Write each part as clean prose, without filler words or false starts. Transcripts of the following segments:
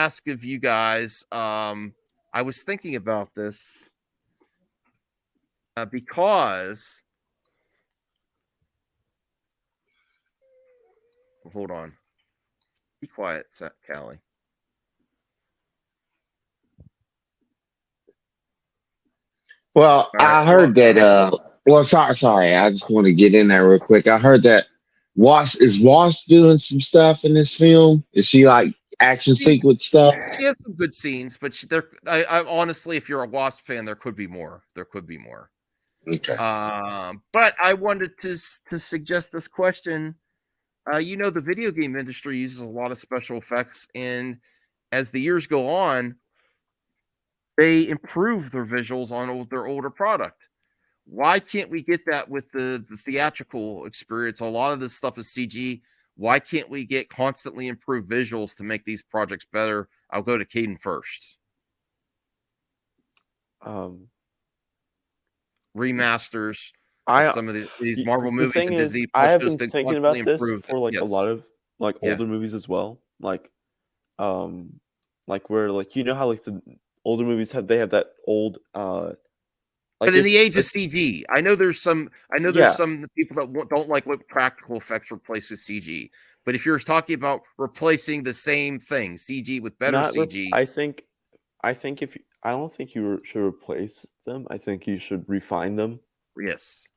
ask of you guys. I was thinking about this because. Hold on. Be quiet, Callie. Well, I heard that. Well, sorry. I just want to get in there real quick. I heard that Was doing some stuff in this film? Is she like action sequence stuff? She has some good scenes, but I honestly, if you're a Wasp fan, there could be more. There could be more. Okay. But I wanted to suggest this question. The video game industry uses a lot of special effects, and as the years go on, they improve their visuals on their older product. Why can't we get that with the theatrical experience? A lot of this stuff is CG. Why can't we get constantly improved visuals to make these projects better? I'll go to Caden first. Remasters of some of these Marvel movies and Disney. I have been thinking about this for like a lot of like older movies as well. Like where like how like the older movies have that old but in the age of CG, I know there's some people that don't like what practical effects replace with CG. But if you're talking about replacing the same thing, CG with better CG, I don't think you should replace them. I think you should refine them. Yes,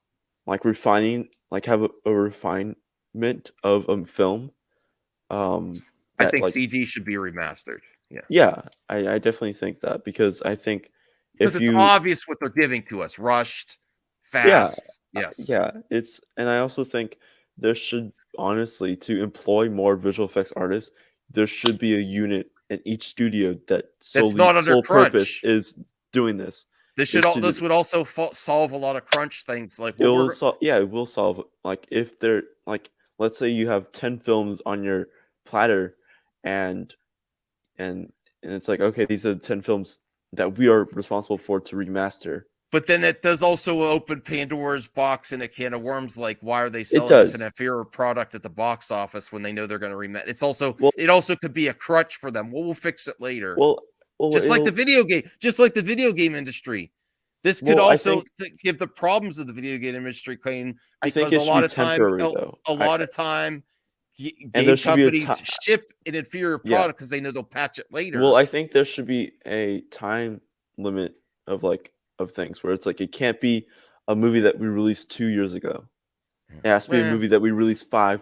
like refining, like have a refinement of film. I think CG should be remastered. Yeah, I definitely think that because I think. Because it's obvious what they're giving to us, rushed, fast. And I also think there should, honestly, to employ more visual effects artists, there should be a unit in each studio that's not under crunch. Purpose is doing this. This would also solve a lot of crunch things. Like it will solve. Like if they're like, let's say you have 10 films on your platter, and it's like, okay, these are 10 films that we are responsible for to remaster. But then it does also open Pandora's box and a can of worms. Like, why are they selling this an inferior product at the box office when they know they're going to remaster? It's also it also could be a crutch for them. We'll fix it later. Well, just like the video game industry. This could also give the problems of the video game industry claim because a lot of time game companies ship an inferior product because they know they'll patch it later. Well, I think there should be a time limit of things where it's like it can't be a movie that we released 2 years ago. It has to be a movie that we released 5+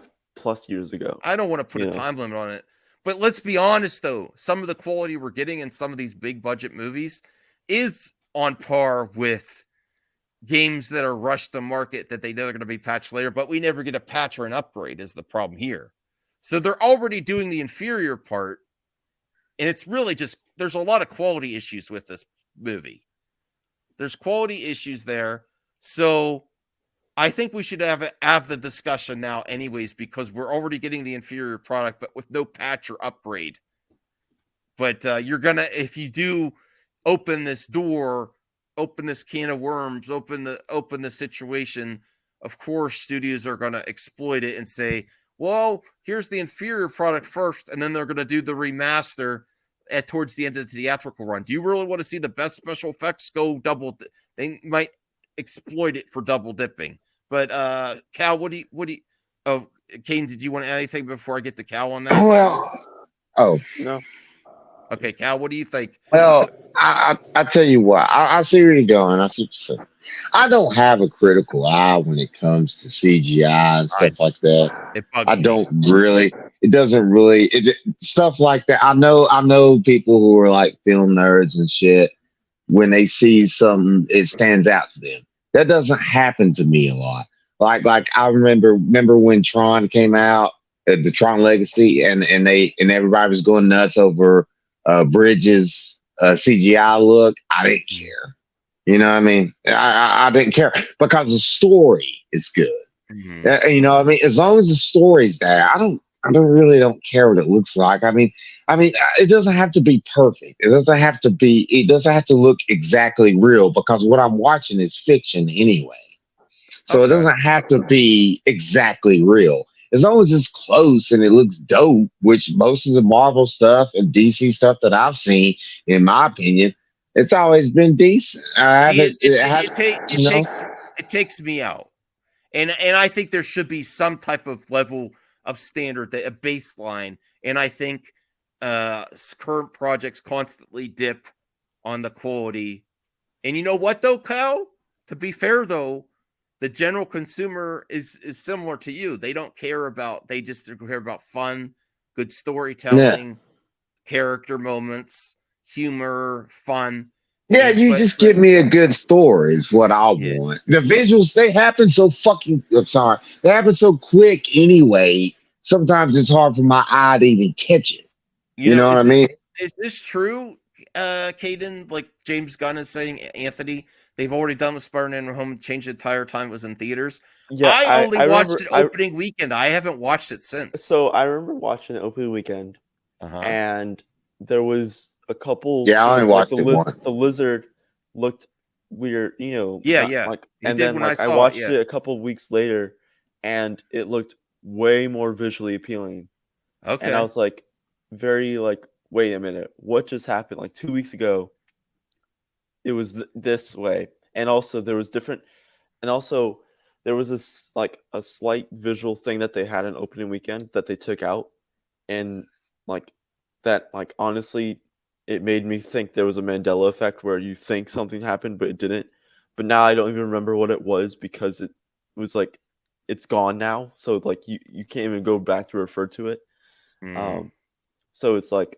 years ago. I don't want to put a time limit on it, but let's be honest though, some of the quality we're getting in some of these big budget movies is on par with games that are rushed to market that they know they're going to be patched later, but we never get a patch or an upgrade is the problem here. So they're already doing the inferior part, and it's really just there's a lot of quality issues with this movie. There's quality issues there, so I think we should have the discussion now anyways because we're already getting the inferior product, but with no patch or upgrade. But you're gonna, if you do open this door, open this can of worms, open the situation, of course studios are going to exploit it and say, well, here's the inferior product first, and then they're going to do the remaster towards the end of the theatrical run. Do you really want to see the best special effects go double? They might exploit it for double dipping. But Cal, what do you oh, Kane, did you want to add anything before I get to Cal on that? Well, no. Okay, Cal, what do you think? Well, I tell you what, I see where you're going. I see what you're saying. I don't have a critical eye when it comes to CGI and stuff like that. It bugs me. It doesn't really stuff like that. I know people who are like film nerds and shit. When they see something, it stands out to them. That doesn't happen to me a lot. Like I remember when Tron came out, the Tron Legacy, and everybody was going nuts over Bridges' CGI look. I didn't care. You know what I mean? I didn't care because the story is good. Mm-hmm. You know what I mean? As long as the story's there, I don't care what it looks like. I mean, it doesn't have to be perfect. It doesn't have to look exactly real because what I'm watching is fiction anyway. So It doesn't have to be exactly real. as long as it's close and it looks dope, which most of the Marvel stuff and DC stuff that I've seen, in my opinion, it's always been decent. I See, haven't, I haven't, it you know. takes me out. And I think there should be some type of level of standard, that a baseline. And I think current projects constantly dip on the quality. And you know what though, Kyle? To be fair though, the general consumer is similar to you. They don't care about, they just care about fun, good Yeah. storytelling, character moments, humor, fun. Yeah, And you just give me a good story is what I yeah, want. The visuals, they happen so fucking, I'm sorry, they happen so quick anyway. Sometimes it's hard for my eye to even catch it. you You know, know what I mean? is this true, Caden? Like James Gunn is saying, Anthony, they've already done with Spider-Man No Home Home, changed the entire time it was in theaters. Yeah, I only I watched remember. it opening weekend. I haven't watched it since. So I remember watching the opening weekend, Uh-huh. and there was a couple Yeah, I scenes only like watched it once. the lizard looked weird, Yeah, not yeah. like, It and did then when I like I saw it, watched yeah. it a couple weeks later, and it looked way more visually appealing, and I Okay. was like, very like, wait a minute, what just happened? Like 2 weeks ago, it was this way, and also there was different, and also there was this like a slight visual thing that they had in opening weekend that they took out, and like that, like honestly, it made me think there was a Mandela effect where you think something happened but it didn't. But now I don't even remember what it was because it was like it's gone now. So like you can't even go back to refer to it. Mm. Um, so it's like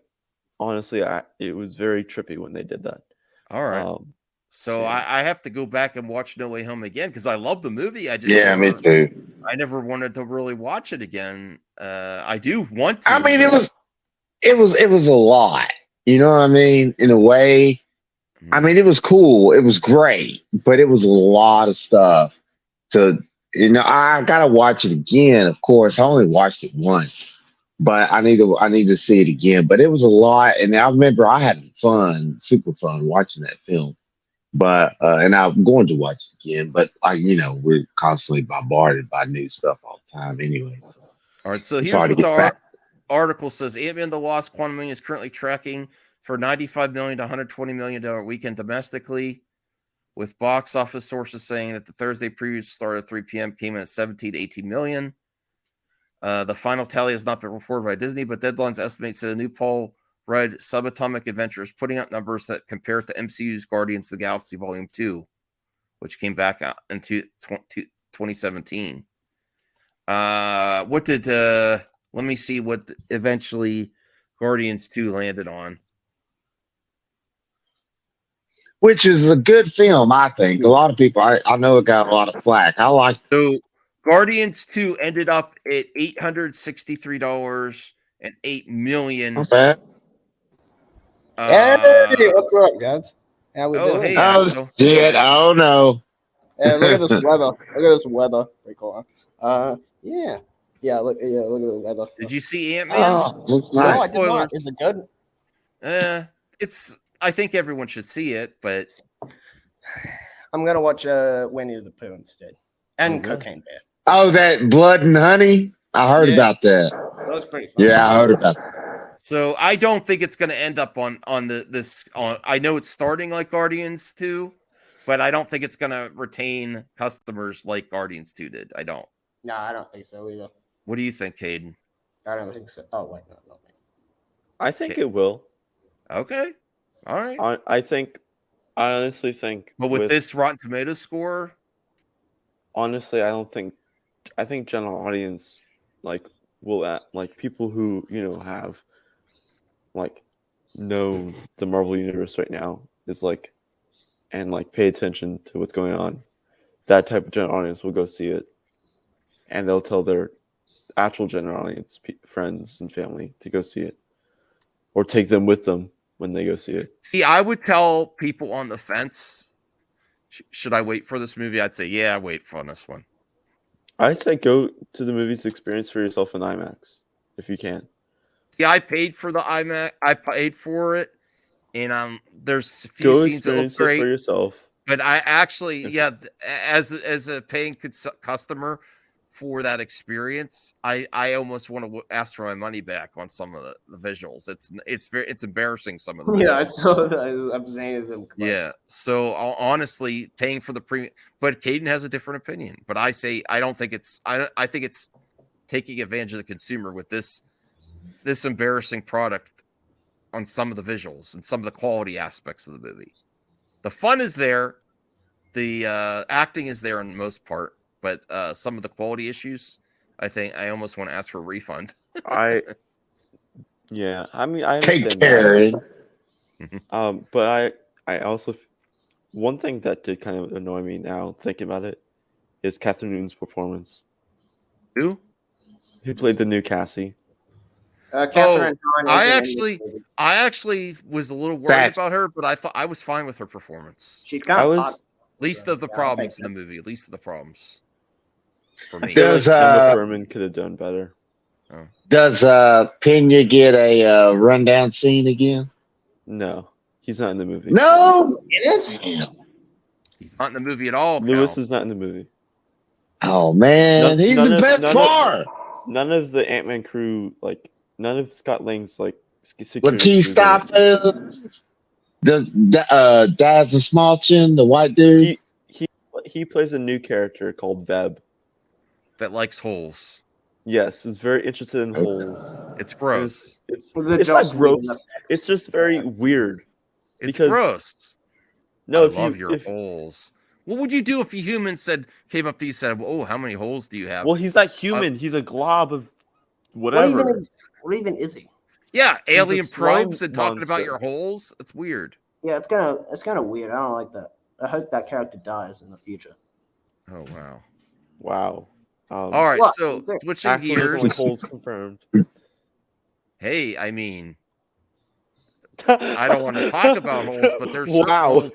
honestly, it was very trippy when they did that. All right. Um, So yeah. I have to go back and watch No Way Home again because I love the movie. Yeah, me too. I never wanted to really watch it again. I do want I to, mean, but it was a lot. You know what I mean? In a way, I mm, mean, it was cool. It was great, but it was a lot of stuff to, I gotta watch it again. Of course, I only watched it once, but I need to see it again. But it was a lot, and I remember I had fun, super fun watching that film. But and I'm going to watch it again. But we're constantly bombarded by new stuff all the time anyway. So all right. So it's here's hard to what the get back. article says: Ant-Man: The Lost Quantum is currently tracking for 95 million to 120 million-dollar weekend domestically, with box office sources saying that the Thursday preview started at 3 p.m. came in at 17 to 18 million. The final tally has not been reported by Disney, but Deadlines estimates that a new Paul Rudd subatomic adventure is putting out numbers that compare it to MCU's Guardians of the Galaxy Volume 2, which came back out in 2017. What did let me see what eventually Guardians 2 landed on. Which is a good film, I think. A lot of people, I know it got a lot of flack. I like So Guardians 2 ended up at $863.08 million. Okay. Hey, Uh what's up, guys? How we oh, doing? hey Oh Axel. shit! Oh no! Look at this weather. Look at this weather. Pretty cool. Yeah, Look at the weather. Did you see Ant-Man? Oh, looks No No, nice. I did not. spoilers. Is it good? It's I think everyone should see it, but I'm gonna watch Winnie the Pooh instead, oh and really? Cocaine Bear. Oh, that Blood and Honey. I heard Yeah, about that. that looks pretty fun. Yeah, I heard about that. So I don't think it's going to end up on this on. I know it's starting like Guardians 2, but I don't think it's going to retain customers like Guardians 2 did. I don't. No, I don't think so either. What do you think, Caden? I don't think so. Oh wait, no, not me. I think Okay. it will. Okay. All right. I honestly think But with this Rotten Tomatoes score, honestly, I think general audience like will like people who have like know the Marvel universe right now is like and like pay attention to what's going on. That type of general audience will go see it, and they'll tell their actual general audience friends and family to go see it, or take them with them when they go see it. see, I would tell people on the fence, should I wait for this movie? I'd say, yeah, wait for this one. I'd say go to the movies experience for yourself in IMAX if you can. See, I paid for the IMAX. I paid for it, and there's a few Go scenes that look experience it for great. yourself. But I actually, yeah, as a paying customer for that experience, I almost want to ask for my money back on some of the visuals. It's embarrassing, some of the visuals. Yeah, I saw that. I'm saying it's Yeah. So honestly, paying for the premium, but Caden has a different opinion. But I say I don't think it's I think it's taking advantage of the consumer with this embarrassing product on some of the visuals and some of the quality aspects of the movie. The fun is there, the acting is there in most part, but some of the quality issues, I think I almost want to ask for a refund. Yeah, I mean, I Take understand care. that. But I also one thing that did kind of annoy me now thinking about it is Catherine Newton's performance. Who? Who played the new Cassie? Catherine Hahn I isn't in this movie. actually was a little worried That's- about her, but I thought I was fine with her performance. She's kind I of was hot. Least So, of the yeah, I'll problems take in the movie. Least of the problems for I me. feel Does, like Emma uh, Thurman could have done better. Does Pena get a rundown scene again? No, he's not in the movie. No. It is? He's not in the movie at all. Lewis Cal. is not in the movie. Oh man, he's the best part. None of the Ant-Man crew, like none of Scott Lang's like security Lakeith crew is in it. Stafford, Daz the Small Chin, the white dude. He plays a new character called Veb. That likes holes. Yes, is very interested in holes. It's gross. It's With the not Joss Whedon gross. effect. It's just very weird. It's because- gross. No, I if love you your if, holes. What would you do if a human came up to you and said, "Oh, how many holes do you have?" well, he's not human. He's a glob of whatever. What even is he? Yeah, a alien slime probes and talking about monster. your holes. It's weird. Yeah, it's kind of weird. I don't like that. I hope that character dies in the future. Oh wow. Wow. All right, What? so switching Axel doesn't gears. like holes confirmed. Hey, I mean, I don't want to talk about holes, but there's certain Wow. holes.